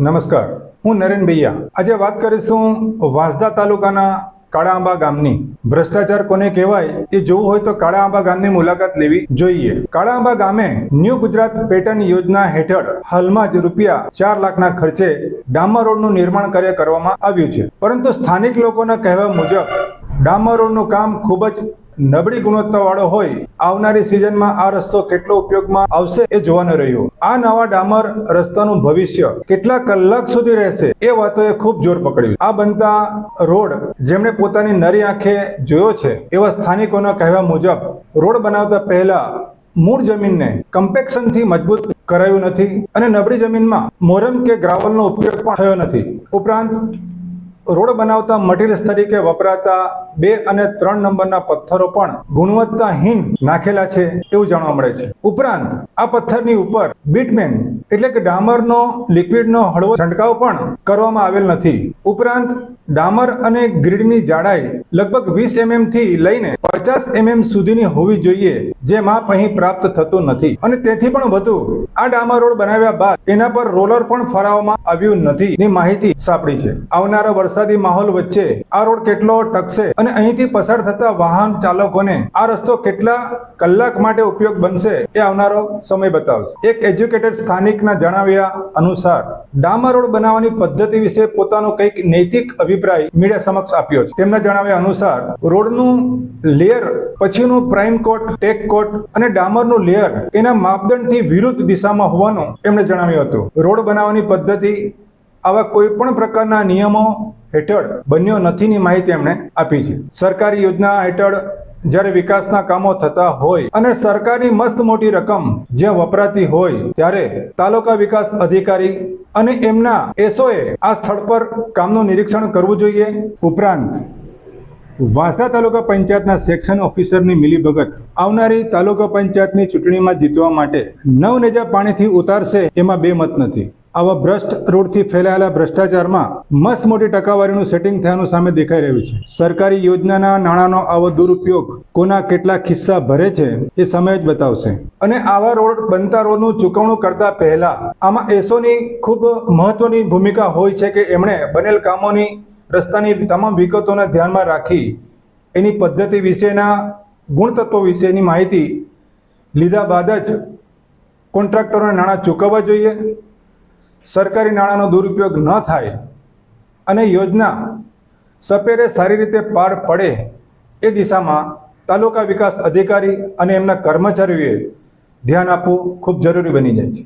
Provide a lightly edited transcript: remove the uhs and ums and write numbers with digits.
નમસ્કાર, હું નરેન ભૈયા. આજે વાત કરીશું વાંસદા તાલુકાના કાળા આંબા ગામની. ભ્રષ્ટાચાર કોને કહેવાય એ જોવું હોય તો કાળા આંબા ગામની મુલાકાત લેવી જોઈએ. કાળા આંબા ગામે ન્યૂ ગુજરાત પેટર્ન યોજના હેઠળ હાલમાં જ રૂપિયા 4 લાખના ખર્ચે ડામર રોડનું નિર્માણ કાર્ય કરવામાં આવ્યું છે. પરંતુ સ્થાનિક લોકોના કહેવા મુજબ ડામર રોડનું કામ ખૂબ જ નબળી ગુણવત્તાવાળો હોય આવનારી સિઝનમાં આ રસ્તો કેટલો ઉપયોગમાં આવશે એ જોવાનું રહ્યું. આ નવા ડામર રસ્તાનું ભવિષ્ય કેટલા કલાક સુધી રહેશે એ વાતોએ ખૂબ જોર પકડ્યું. આ બનતા રોડ જેમણે પોતાની નરી આંખે જોયો છે એવા સ્થાનિકોના કહેવા મુજબ રોડ બનાવતા પહેલા મૂળ જમીનને કમ્પેક્શનથી મજબૂત કરાયું નથી અને નબળી જમીનમાં મોરમ કે ગ્રાવલનો ઉપયોગ પણ થયો નથી. ઉપરાંત રોડ બનાવતા મટીરિયલ્સ તરીકે વપરાતા 2 અને 3 નંબરના પથ્થરો પણ ગુણવત્તાહીન નાખેલા છે એવું જાણવા મળે છે. ઉપરાંત આ પથ્થરની ઉપર બીટમેન એટલે કે ડામરનો લિક્વિડનો હળવો છંટકાવ પણ કરવામાં આવેલ નથી. ઉપરાંત ડામર અને ગ્રીડની જાડાઈ લગભગ 20 mm થી લઈને 50 mm સુધીની હોવી જોઈએ, જે માપ અહીં પ્રાપ્ત થતું નથી. અને તેથી પણ વધુ આ ડામર રોડ બનાવ્યા બાદ એના પર રોલર પણ ફરાવવામાં આવ્યું નથી ની માહિતી સાંપડી છે. આવનારા વરસાદી માહોલ વચ્ચે આ રોડ કેટલો ટકશે અને અહીંથી પસાર થતા વાહન ચાલકોને આ રસ્તો કેટલા કલાક માટે ઉપયોગ બનશે એ આવનારો સમય બતાવશે. એક એજ્યુકેટેડ સ્થાનિકના જણાવ્યા અનુસાર ડામર રોડ બનાવવાની પદ્ધતિ વિશે પોતાનો કંઈક નૈતિક અભિપ્રાય મીડિયા સમક્ષ આપ્યો છે. તેમના જણાવ્યા અનુસાર રોડનું લેયર પછીનું પ્રાઇમ કોટ, ટેક કોટ અને ડામરનું લેયર એના માપદંડથી વિરુદ્ધ દિશામાં હોવાનું એમણે જણાવ્યું હતું. રોડ બનાવવાની પદ્ધતિ આવા કોઈ પણ પ્રકારના નિયમો હેઠળ બન્યો નથીની માહિતી એમણે આપી છે. સરકારી યોજના હેઠળ જ્યારે વિકાસના કામો થતા હોય અને સરકારની મસ્ત મોટી રકમ જ્યાં વપરાતી હોય ત્યારે તાલુકા વિકાસ અધિકારી અને એમના એસઓએ આ સ્થળ પર કામનું નિરીક્ષણ કરવું જોઈએ. ઉપરાંત વાંસદા તાલુકા પંચાયતના સેક્શન ઓફિસરની મિલીભગત આવનારી તાલુકા પંચાયતની ચૂંટણીમાં જીતવા માટે નવનેજા પાણીથી ઉતારશે એમાં બે મત નથી. આવા ભ્રષ્ટ રોડથી ફેલાયેલા ભ્રષ્ટાચારમાં મસ્ત મોટી ટકાવારીનું સેટિંગ થયાનું સામે દેખાઈ રહ્યું છે. સરકારી યોજનાના નાણાંનો આવો દુરુપયોગ કોના કેટલા ખિસ્સા ભરે છે એ સમય જ બતાવશે. અને આવા રોડ બનતા રોડનું ચૂકવણું કરતા પહેલા આમાં એસોની ખૂબ મહત્વની ભૂમિકા હોય છે કે એમણે બનેલ કામોની રસ્તાની તમામ વિગતોને ધ્યાનમાં રાખી એની પદ્ધતિ વિશેના ગુણતત્વો વિશેની માહિતી લીધા બાદ જ કોન્ટ્રાક્ટરોને નાણાં ચૂકવવા જોઈએ. સરકારી નાણાંનો દુરુપયોગ ન થાય અને યોજના સપેરે સારી રીતે પાર પડે એ દિશામાં તાલુકા વિકાસ અધિકારી અને એમના કર્મચારીઓએ ધ્યાન આપવું ખૂબ જરૂરી બની જાય છે.